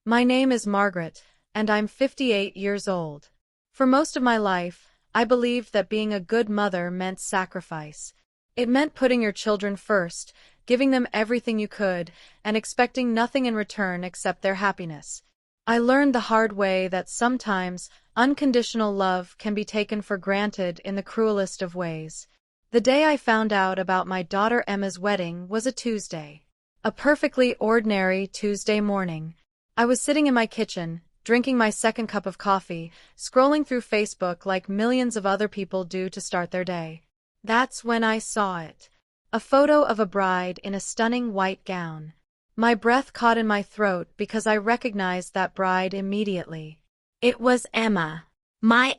My name is Margaret, and I'm 58 years old. For most of my life, I believed that being a good mother meant sacrifice. It meant putting your children first, giving them everything you could, and expecting nothing in return except their happiness. I learned the hard way that sometimes unconditional love can be taken for granted in the cruelest of ways. The day I found out about my daughter Emma's wedding was a Tuesday. A perfectly ordinary Tuesday morning. I was sitting in my kitchen, drinking my second cup of coffee, scrolling through Facebook like millions of other people do to start their day. That's when I saw it. A photo of a bride in a stunning white gown. My breath caught in my throat because I recognized that bride immediately. It was Emma. My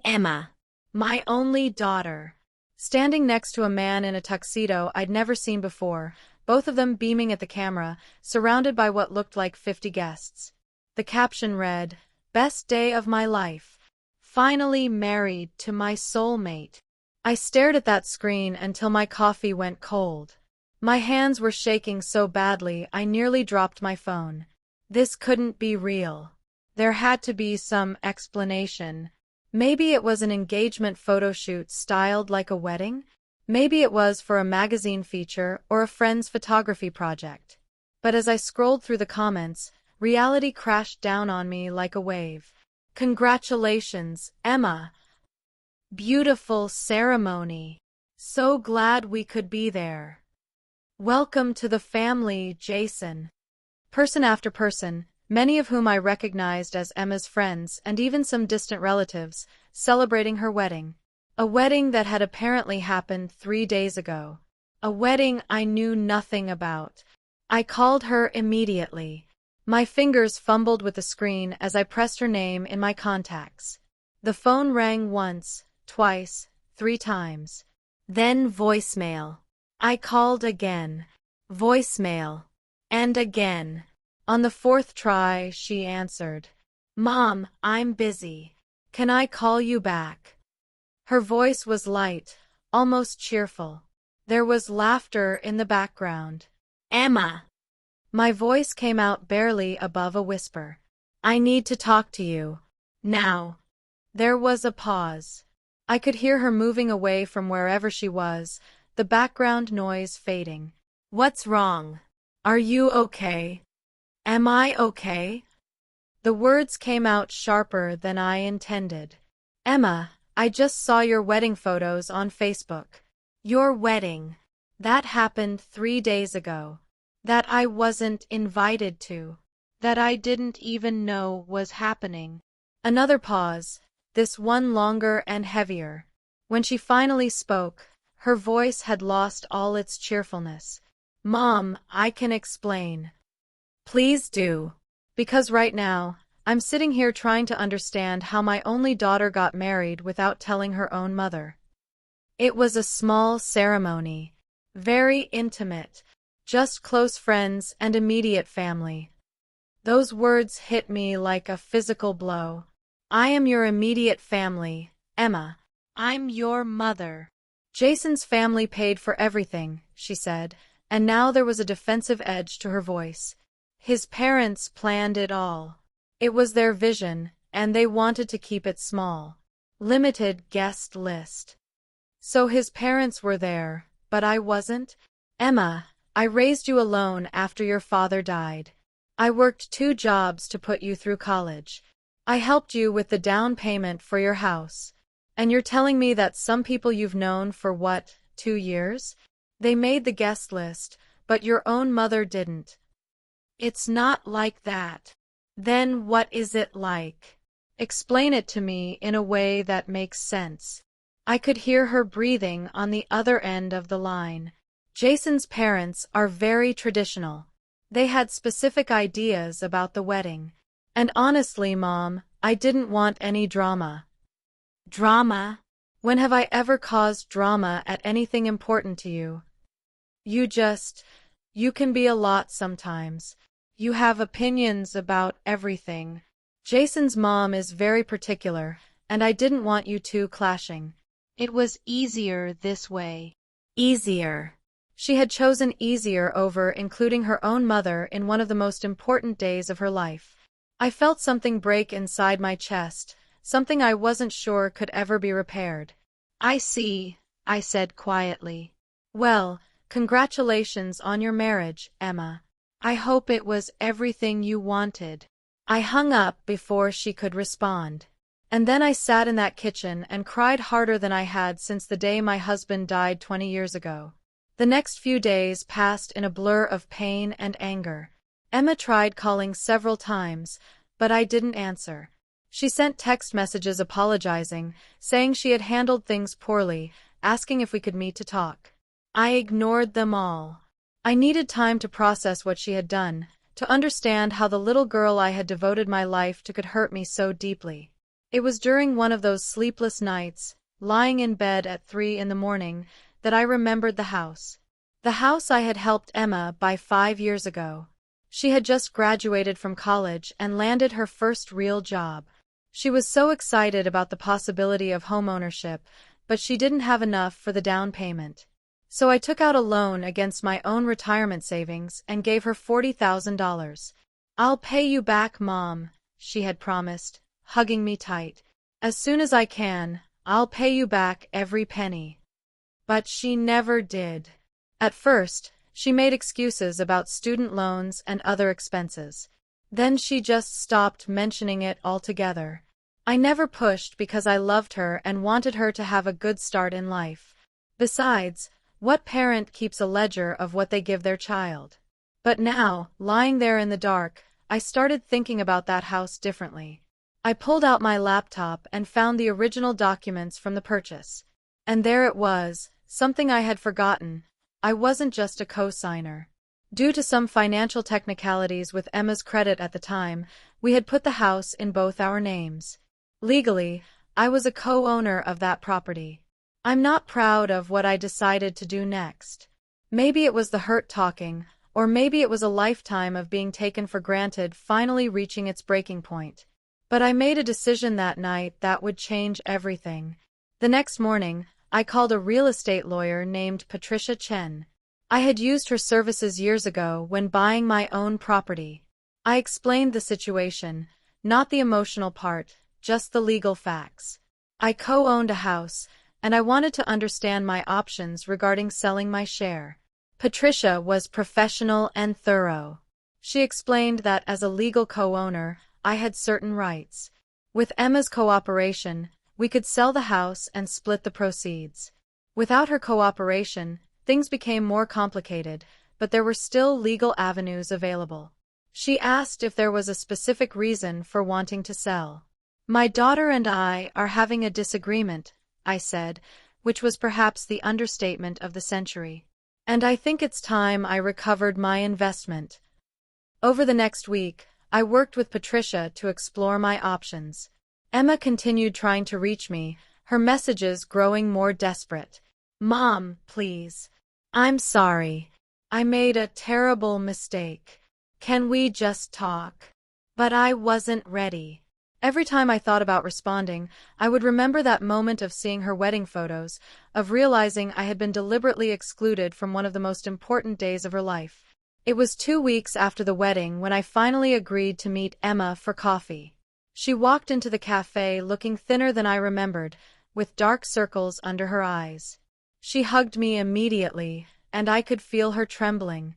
only daughter. Standing next to a man in a tuxedo I'd never seen before, both of them beaming at the camera, surrounded by what looked like 50 guests. The caption read, "Best day of my life. Finally married to my soulmate." I stared at that screen until my coffee went cold. My hands were shaking so badly I nearly dropped my phone. This couldn't be real. There had to be some explanation. Maybe it was an engagement photo shoot styled like a wedding? Maybe it was for a magazine feature or a friend's photography project. But as I scrolled through the comments, reality crashed down on me like a wave. Congratulations, Emma. Beautiful ceremony. So glad we could be there. Welcome to the family, Jason. Person after person, many of whom I recognized as Emma's friends and even some distant relatives, celebrating her wedding. A wedding that had apparently happened 3 days ago. A wedding I knew nothing about. I called her immediately. My fingers fumbled with the screen as I pressed her name in my contacts. The phone rang once, twice, 3 times. Then voicemail. I called again. Voicemail. And again. On the 4th try, she answered. "Mom, I'm busy. Can I call you back?" Her voice was light, almost cheerful. There was laughter in the background. "Emma." My voice came out barely above a whisper. "I need to talk to you. Now." There was a pause. I could hear her moving away from wherever she was, the background noise fading. "What's wrong? Are you okay? Am I okay?" The words came out sharper than I intended. "Emma, I just saw your wedding photos on Facebook." "Your wedding? That happened 3 days ago. That I wasn't invited to. That I didn't even know was happening." Another pause, this one longer and heavier. When she finally spoke, her voice had lost all its cheerfulness. "Mom, I can explain." "Please do." Because right now, I'm sitting here trying to understand how my only daughter got married without telling her own mother. It was a small ceremony. Very intimate. Just close friends and immediate family. Those words hit me like a physical blow. I am your immediate family, Emma. I'm your mother. Jason's family paid for everything, she said, and now there was a defensive edge to her voice. His parents planned it all. It was their vision, and they wanted to keep it small. Limited guest list. So his parents were there, but I wasn't? "Emma, I raised you alone after your father died. I worked 2 jobs to put you through college. I helped you with the down payment for your house. And you're telling me that some people you've known for what, 2 years? They made the guest list, but your own mother didn't." "It's not like that." "Then what is it like? Explain it to me in a way that makes sense." I could hear her breathing on the other end of the line. Jason's parents are very traditional. They had specific ideas about the wedding. And honestly, Mom, I didn't want any drama. Drama? When have I ever caused drama at anything important to you? You can be a lot sometimes. You have opinions about everything. Jason's mom is very particular, and I didn't want you two clashing. It was easier this way. Easier. She had chosen easier over including her own mother in one of the most important days of her life. I felt something break inside my chest, something I wasn't sure could ever be repaired. I see, I said quietly. Well, congratulations on your marriage, Emma. I hope it was everything you wanted. I hung up before she could respond. And then I sat in that kitchen and cried harder than I had since the day my husband died 20 years ago. The next few days passed in a blur of pain and anger. Emma tried calling several times, but I didn't answer. She sent text messages apologizing, saying she had handled things poorly, asking if we could meet to talk. I ignored them all. I needed time to process what she had done, to understand how the little girl I had devoted my life to could hurt me so deeply. It was during one of those sleepless nights, lying in bed at 3 in the morning, that I remembered the house. The house I had helped Emma buy 5 years ago. She had just graduated from college and landed her first real job. She was so excited about the possibility of homeownership, but she didn't have enough for the down payment. So I took out a loan against my own retirement savings and gave her $40,000. "I'll pay you back, Mom," she had promised, hugging me tight. "As soon as I can, I'll pay you back every penny." But she never did. At first, she made excuses about student loans and other expenses. Then she just stopped mentioning it altogether. I never pushed because I loved her and wanted her to have a good start in life. Besides, what parent keeps a ledger of what they give their child? But now, lying there in the dark, I started thinking about that house differently. I pulled out my laptop and found the original documents from the purchase. And there it was, something I had forgotten. I wasn't just a co-signer. Due to some financial technicalities with Emma's credit at the time, we had put the house in both our names. Legally, I was a co-owner of that property. I'm not proud of what I decided to do next. Maybe it was the hurt talking, or maybe it was a lifetime of being taken for granted finally reaching its breaking point. But I made a decision that night that would change everything. The next morning, I called a real estate lawyer named Patricia Chen. I had used her services years ago when buying my own property. I explained the situation, not the emotional part, just the legal facts. I co-owned a house, and I wanted to understand my options regarding selling my share. Patricia was professional and thorough. She explained that as a legal co-owner, I had certain rights. With Emma's cooperation, we could sell the house and split the proceeds. Without her cooperation, things became more complicated, but there were still legal avenues available. She asked if there was a specific reason for wanting to sell. "My daughter and I are having a disagreement," I said, which was perhaps the understatement of the century. "And I think it's time I recovered my investment." Over the next week, I worked with Patricia to explore my options. Emma continued trying to reach me, her messages growing more desperate. "Mom, please. I'm sorry. I made a terrible mistake. Can we just talk?" But I wasn't ready. Every time I thought about responding, I would remember that moment of seeing her wedding photos, of realizing I had been deliberately excluded from one of the most important days of her life. It was 2 weeks after the wedding when I finally agreed to meet Emma for coffee. She walked into the cafe looking thinner than I remembered, with dark circles under her eyes. She hugged me immediately, and I could feel her trembling.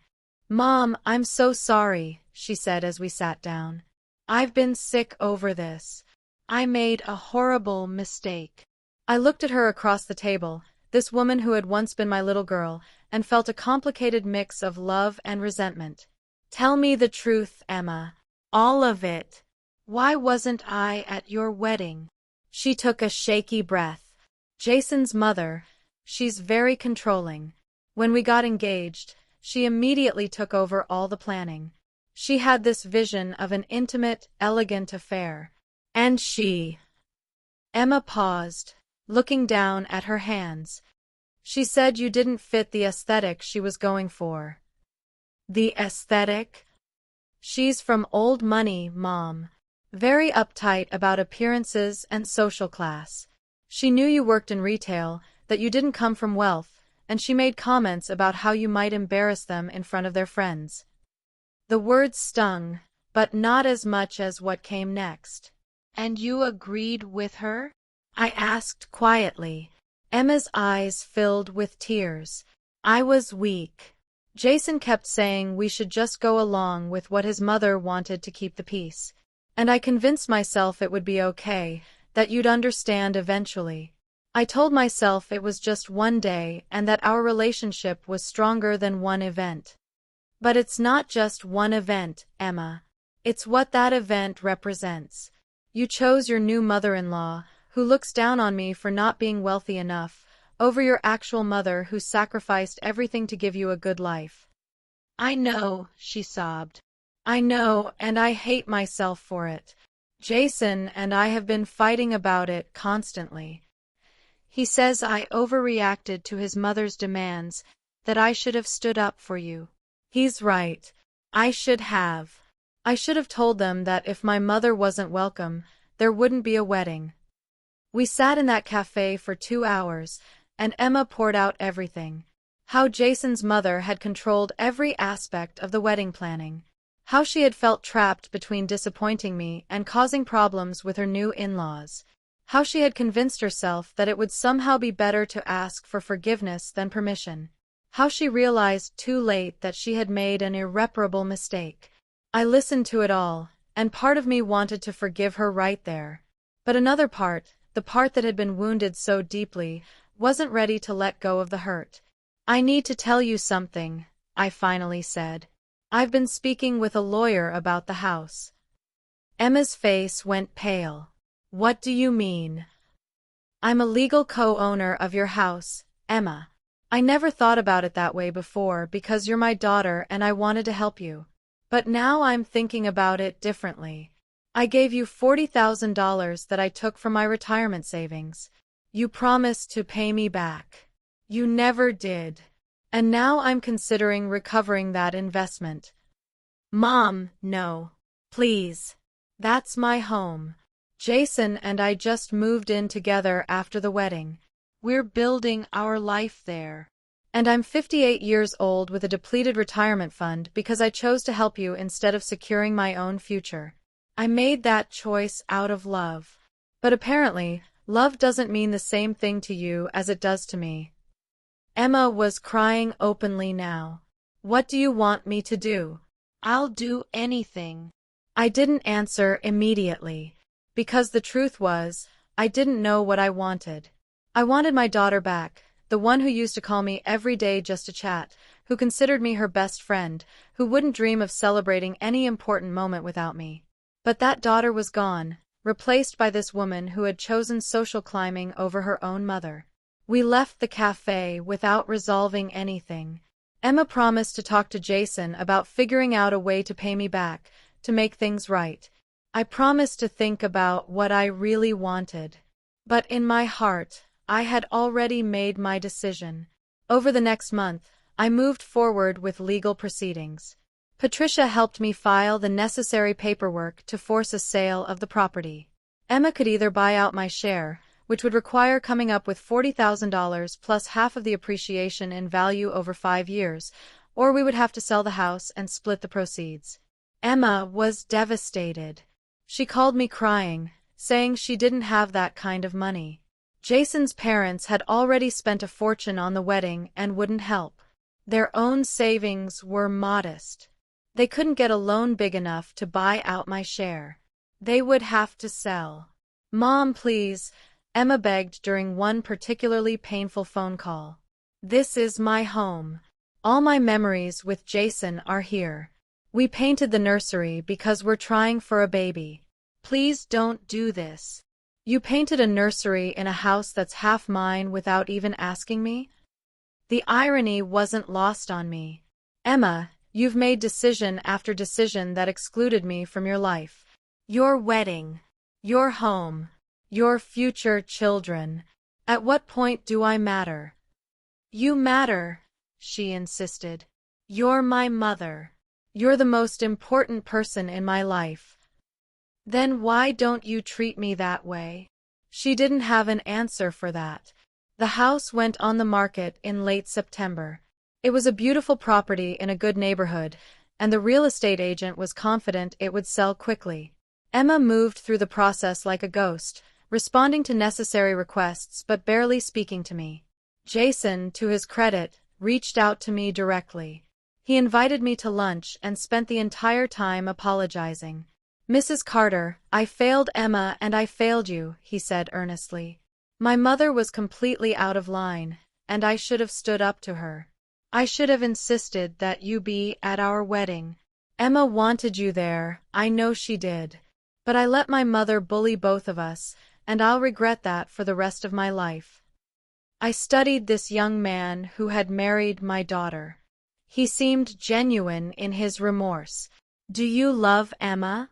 "Mom, I'm so sorry," she said as we sat down. "I've been sick over this. I made a horrible mistake." I looked at her across the table, this woman who had once been my little girl, and felt a complicated mix of love and resentment. "Tell me the truth, Emma. All of it. Why wasn't I at your wedding?" She took a shaky breath. "Jason's mother, she's very controlling. When we got engaged, she immediately took over all the planning. She had this vision of an intimate, elegant affair. And she—" Emma paused, looking down at her hands. "She said you didn't fit the aesthetic she was going for." "The aesthetic?" "She's from old money, Mom. Very uptight about appearances and social class. She knew you worked in retail, that you didn't come from wealth, and she made comments about how you might embarrass them in front of their friends." The words stung, but not as much as what came next. And you agreed with her? I asked quietly. Emma's eyes filled with tears. I was weak. Jason kept saying we should just go along with what his mother wanted to keep the peace. And I convinced myself it would be okay, that you'd understand eventually. I told myself it was just one day and that our relationship was stronger than one event. But it's not just one event, Emma. It's what that event represents. You chose your new mother-in-law, who looks down on me for not being wealthy enough, over your actual mother who sacrificed everything to give you a good life. I know, she sobbed. I know, and I hate myself for it. Jason and I have been fighting about it constantly. He says I overreacted to his mother's demands, that I should have stood up for you. He's right. I should have. I should have told them that if my mother wasn't welcome, there wouldn't be a wedding. We sat in that cafe for 2 hours, and Emma poured out everything. How Jason's mother had controlled every aspect of the wedding planning. How she had felt trapped between disappointing me and causing problems with her new in-laws. How she had convinced herself that it would somehow be better to ask for forgiveness than permission. How she realized too late that she had made an irreparable mistake. I listened to it all, and part of me wanted to forgive her right there. But another part, the part that had been wounded so deeply, wasn't ready to let go of the hurt. I need to tell you something, I finally said. I've been speaking with a lawyer about the house. Emma's face went pale. What do you mean? I'm a legal co-owner of your house, Emma. I never thought about it that way before because you're my daughter and I wanted to help you. But now I'm thinking about it differently. I gave you $40,000 that I took from my retirement savings. You promised to pay me back. You never did. And now I'm considering recovering that investment. Mom, no. Please. That's my home. Jason and I just moved in together after the wedding. We're building our life there. And I'm 58 years old with a depleted retirement fund because I chose to help you instead of securing my own future. I made that choice out of love. But apparently, love doesn't mean the same thing to you as it does to me. Emma was crying openly now. What do you want me to do? I'll do anything. I didn't answer immediately. Because the truth was, I didn't know what I wanted. I wanted my daughter back, the one who used to call me every day just to chat, who considered me her best friend, who wouldn't dream of celebrating any important moment without me. But that daughter was gone, replaced by this woman who had chosen social climbing over her own mother. We left the cafe without resolving anything. Emma promised to talk to Jason about figuring out a way to pay me back, to make things right. I promised to think about what I really wanted. But in my heart, I had already made my decision. Over the next month, I moved forward with legal proceedings. Patricia helped me file the necessary paperwork to force a sale of the property. Emma could either buy out my share, which would require coming up with $40,000 plus half of the appreciation in value over 5 years, or we would have to sell the house and split the proceeds. Emma was devastated. She called me crying, saying she didn't have that kind of money. Jason's parents had already spent a fortune on the wedding and wouldn't help. Their own savings were modest. They couldn't get a loan big enough to buy out my share. They would have to sell. Mom, please, Emma begged during one particularly painful phone call. This is my home. All my memories with Jason are here. We painted the nursery because we're trying for a baby. Please don't do this. You painted a nursery in a house that's half mine without even asking me? The irony wasn't lost on me. Emma, you've made decision after decision that excluded me from your life. Your wedding. Your home. Your future children. At what point do I matter? You matter, she insisted. You're my mother. You're the most important person in my life. Then why don't you treat me that way? She didn't have an answer for that. The house went on the market in late September. It was a beautiful property in a good neighborhood, and the real estate agent was confident it would sell quickly. Emma moved through the process like a ghost, responding to necessary requests but barely speaking to me. Jason, to his credit, reached out to me directly. He invited me to lunch and spent the entire time apologizing. "Mrs. Carter, I failed Emma and I failed you," he said earnestly. "My mother was completely out of line, and I should have stood up to her. I should have insisted that you be at our wedding. Emma wanted you there, I know she did. But I let my mother bully both of us, and I'll regret that for the rest of my life." I studied this young man who had married my daughter. He seemed genuine in his remorse. "Do you love Emma?"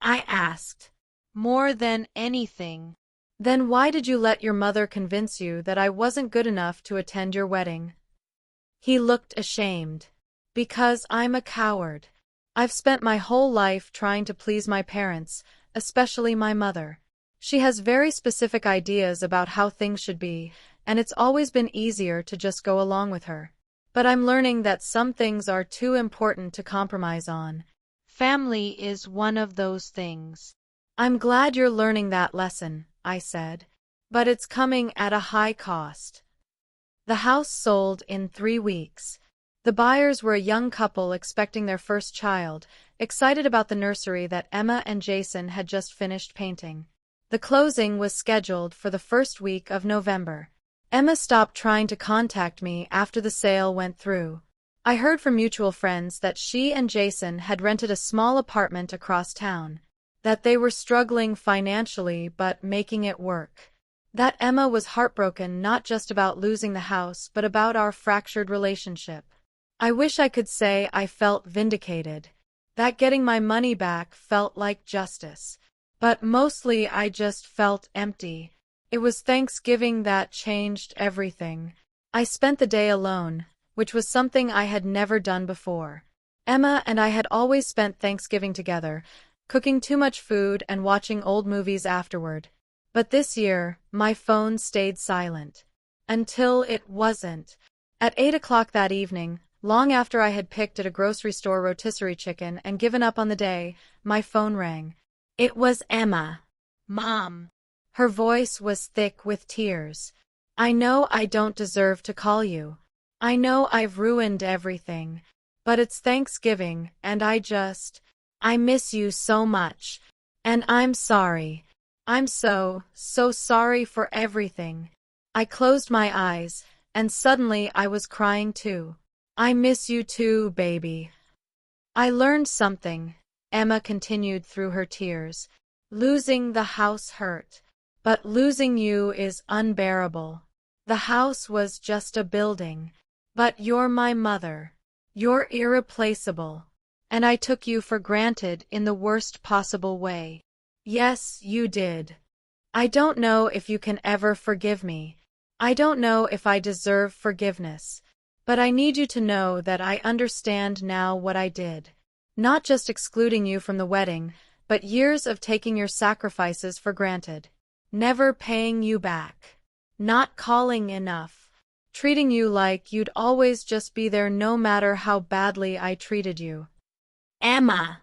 I asked. "More than anything." "Then why did you let your mother convince you that I wasn't good enough to attend your wedding?" He looked ashamed. "Because I'm a coward. I've spent my whole life trying to please my parents, especially my mother. She has very specific ideas about how things should be, and it's always been easier to just go along with her. But I'm learning that some things are too important to compromise on." "Family is one of those things." "I'm glad you're learning that lesson," I said. "But it's coming at a high cost." The house sold in 3 weeks. The buyers were a young couple expecting their first child, excited about the nursery that Emma and Jason had just finished painting. The closing was scheduled for the first week of November. Emma stopped trying to contact me after the sale went through. I heard from mutual friends that she and Jason had rented a small apartment across town, that they were struggling financially but making it work, that Emma was heartbroken not just about losing the house but about our fractured relationship. I wish I could say I felt vindicated, that getting my money back felt like justice. But mostly I just felt empty. It was Thanksgiving that changed everything. I spent the day alone, which was something I had never done before. Emma and I had always spent Thanksgiving together, cooking too much food and watching old movies afterward. But this year, my phone stayed silent. Until it wasn't. At 8 o'clock that evening, long after I had picked at a grocery store rotisserie chicken and given up on the day, my phone rang. It was Emma. "Mom." Her voice was thick with tears. "I know I don't deserve to call you. I know I've ruined everything. But it's Thanksgiving, and I miss you so much. And I'm sorry. I'm so sorry for everything." I closed my eyes, and suddenly I was crying too. "I miss you too, baby." "I learned something," Emma continued through her tears. "Losing the house hurt. But losing you is unbearable. The house was just a building. But you're my mother. You're irreplaceable. And I took you for granted in the worst possible way." "Yes, you did. I don't know if you can ever forgive me. I don't know if I deserve forgiveness. But I need you to know that I understand now what I did. Not just excluding you from the wedding, but years of taking your sacrifices for granted. Never paying you back. Not calling enough. Treating you like you'd always just be there no matter how badly I treated you." "Emma."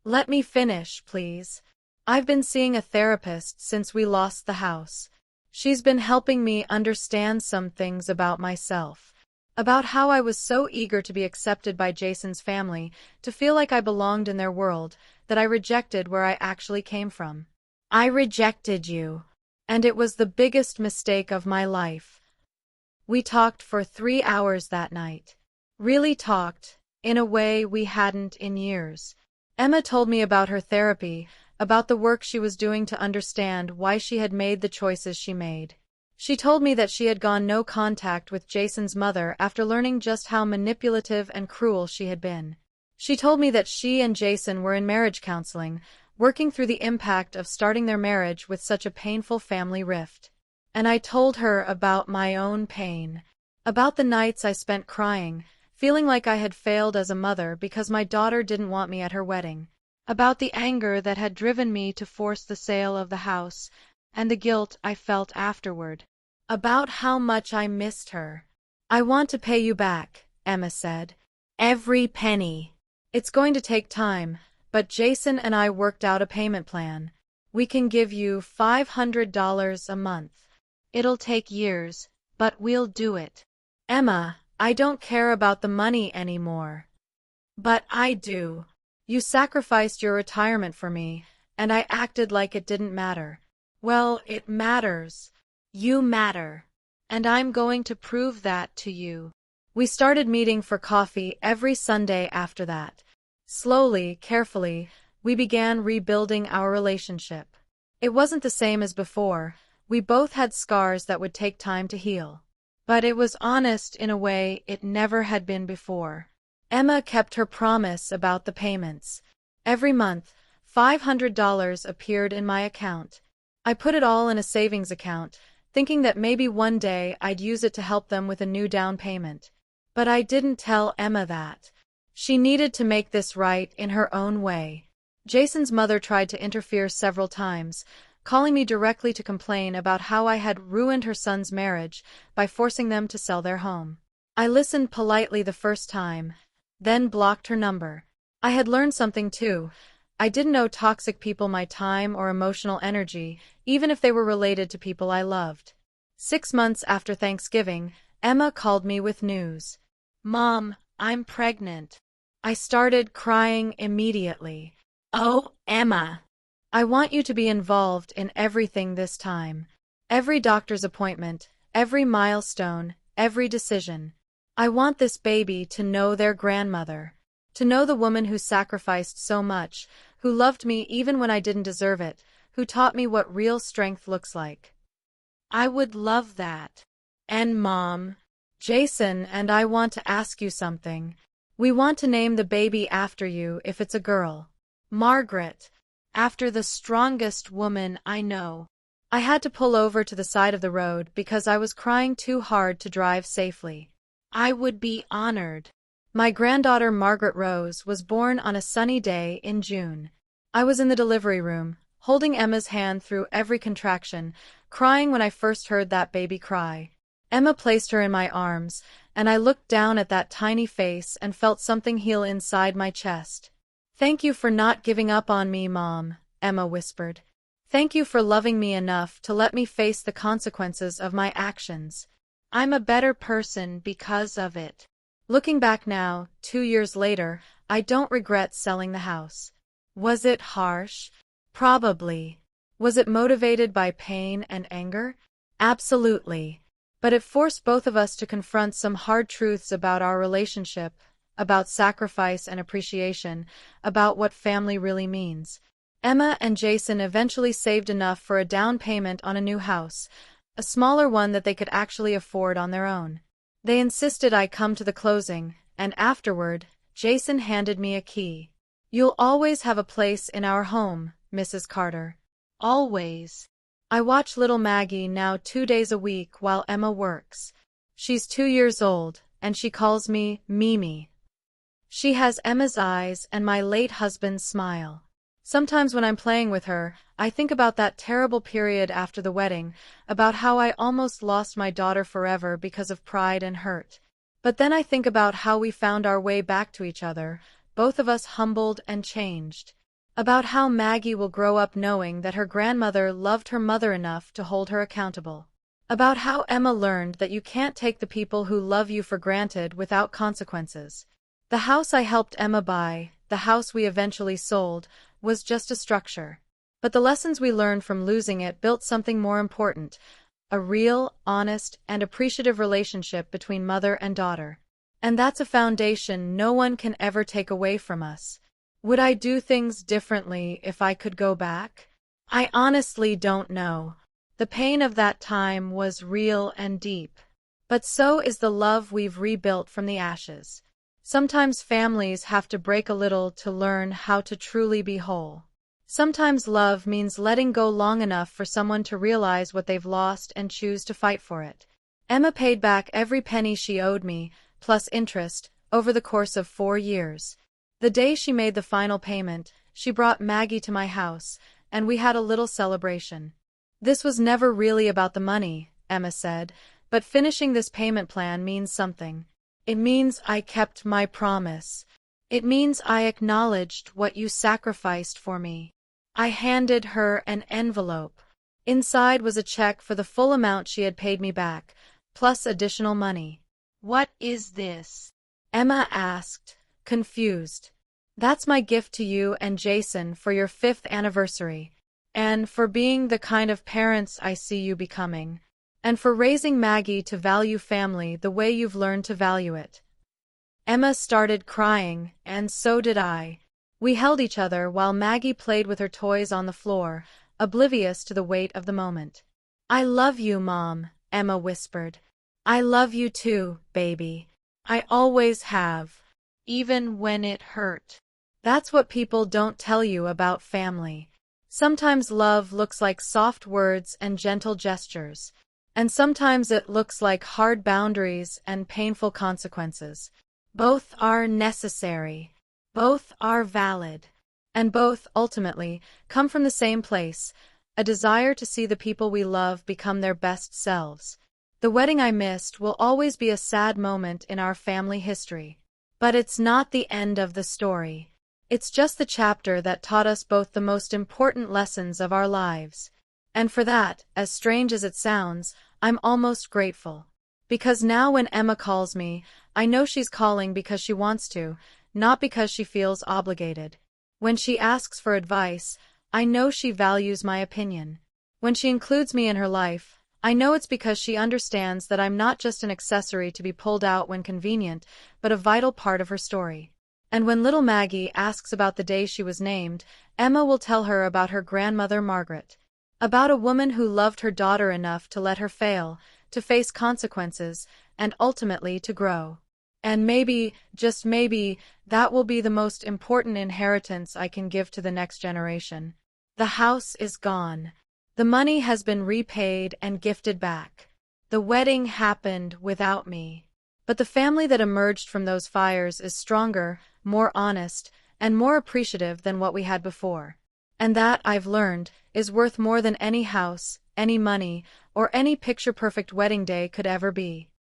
"Let me finish, please. I've been seeing a therapist since we lost the house. She's been helping me understand some things about myself. About how I was so eager to be accepted by Jason's family, to feel like I belonged in their world, that I rejected where I actually came from. I rejected you. And it was the biggest mistake of my life." We talked for 3 hours that night. Really talked, in a way we hadn't in years. Emma told me about her therapy, about the work she was doing to understand why she had made the choices she made. She told me that she had gone no contact with Jason's mother after learning just how manipulative and cruel she had been. She told me that she and Jason were in marriage counseling, working through the impact of starting their marriage with such a painful family rift. And I told her about my own pain, about the nights I spent crying, feeling like I had failed as a mother because my daughter didn't want me at her wedding, about the anger that had driven me to force the sale of the house, and the guilt I felt afterward, about how much I missed her. "I want to pay you back," Emma said. "Every penny. It's going to take time, but Jason and I worked out a payment plan. We can give you $500 a month. It'll take years, but we'll do it. Emma, I don't care about the money anymore. But I do. You sacrificed your retirement for me, and I acted like it didn't matter. Well, it matters. You matter. And I'm going to prove that to you. We started meeting for coffee every Sunday after that. Slowly, carefully, we began rebuilding our relationship. It wasn't the same as before. We both had scars that would take time to heal. But it was honest in a way it never had been before. Emma kept her promise about the payments. Every month, $500 appeared in my account. I put it all in a savings account, thinking that maybe one day I'd use it to help them with a new down payment. But I didn't tell Emma that. She needed to make this right in her own way. Jason's mother tried to interfere several times, calling me directly to complain about how I had ruined her son's marriage by forcing them to sell their home. I listened politely the first time, then blocked her number. I had learned something too. I didn't owe toxic people my time or emotional energy, even if they were related to people I loved. 6 months after Thanksgiving, Emma called me with news. Mom, I'm pregnant. I started crying immediately. Oh, Emma. I want you to be involved in everything this time. Every doctor's appointment, every milestone, every decision. I want this baby to know their grandmother. To know the woman who sacrificed so much, who loved me even when I didn't deserve it, who taught me what real strength looks like. I would love that. And Mom, Jason and I want to ask you something. We want to name the baby after you if it's a girl. Margaret. After the strongest woman I know. I had to pull over to the side of the road because I was crying too hard to drive safely. I would be honored. My granddaughter Margaret Rose was born on a sunny day in June. I was in the delivery room, holding Emma's hand through every contraction, crying when I first heard that baby cry. Emma placed her in my arms, and I looked down at that tiny face and felt something heal inside my chest. "Thank you for not giving up on me, Mom," Emma whispered. "Thank you for loving me enough to let me face the consequences of my actions. I'm a better person because of it." Looking back now, 2 years later, I don't regret selling the house. Was it harsh? Probably. Was it motivated by pain and anger? Absolutely. But it forced both of us to confront some hard truths about our relationship, about sacrifice and appreciation, about what family really means. Emma and Jason eventually saved enough for a down payment on a new house, a smaller one that they could actually afford on their own. They insisted I come to the closing, and afterward, Jason handed me a key. "You'll always have a place in our home, Mrs. Carter." Always. I watch little Maggie now 2 days a week while Emma works. She's 2 years old, and she calls me Mimi. She has Emma's eyes and my late husband's smile. Sometimes when I'm playing with her, I think about that terrible period after the wedding, about how I almost lost my daughter forever because of pride and hurt. But then I think about how we found our way back to each other, both of us humbled and changed. About how Maggie will grow up knowing that her grandmother loved her mother enough to hold her accountable. About how Emma learned that you can't take the people who love you for granted without consequences. The house I helped Emma buy, the house we eventually sold, was just a structure. But the lessons we learned from losing it built something more important, a real, honest, and appreciative relationship between mother and daughter. And that's a foundation no one can ever take away from us. Would I do things differently if I could go back? I honestly don't know. The pain of that time was real and deep. But so is the love we've rebuilt from the ashes. Sometimes families have to break a little to learn how to truly be whole. Sometimes love means letting go long enough for someone to realize what they've lost and choose to fight for it. Emma paid back every penny she owed me, plus interest, over the course of 4 years. The day she made the final payment, she brought Maggie to my house, and we had a little celebration. "This was never really about the money," Emma said, "but finishing this payment plan means something. It means I kept my promise. It means I acknowledged what you sacrificed for me. I handed her an envelope. Inside was a check for the full amount she had paid me back, plus additional money. What is this? Emma asked, confused. That's my gift to you and Jason for your 5th anniversary, and for being the kind of parents I see you becoming, and for raising Maggie to value family the way you've learned to value it. Emma started crying, and so did I. We held each other while Maggie played with her toys on the floor, oblivious to the weight of the moment. I love you, Mom, Emma whispered. I love you too, baby. I always have. Even when it hurt. That's what people don't tell you about family. Sometimes love looks like soft words and gentle gestures, and sometimes it looks like hard boundaries and painful consequences. Both are necessary. Both are valid. And both, ultimately, come from the same place, a desire to see the people we love become their best selves. The wedding I missed will always be a sad moment in our family history. But it's not the end of the story. It's just the chapter that taught us both the most important lessons of our lives. And for that, as strange as it sounds, I'm almost grateful. Because now when Emma calls me, I know she's calling because she wants to, not because she feels obligated. When she asks for advice, I know she values my opinion. When she includes me in her life, I know it's because she understands that I'm not just an accessory to be pulled out when convenient, but a vital part of her story. And when little Maggie asks about the day she was named, Emma will tell her about her grandmother Margaret. About a woman who loved her daughter enough to let her fail, to face consequences, and ultimately to grow. And maybe, just maybe, that will be the most important inheritance I can give to the next generation. The house is gone. The money has been repaid and gifted back. The wedding happened without me. But the family that emerged from those fires is stronger, more honest, and more appreciative than what we had before. And that, I've learned, is worth more than any house, any money, or any picture-perfect wedding day could ever be.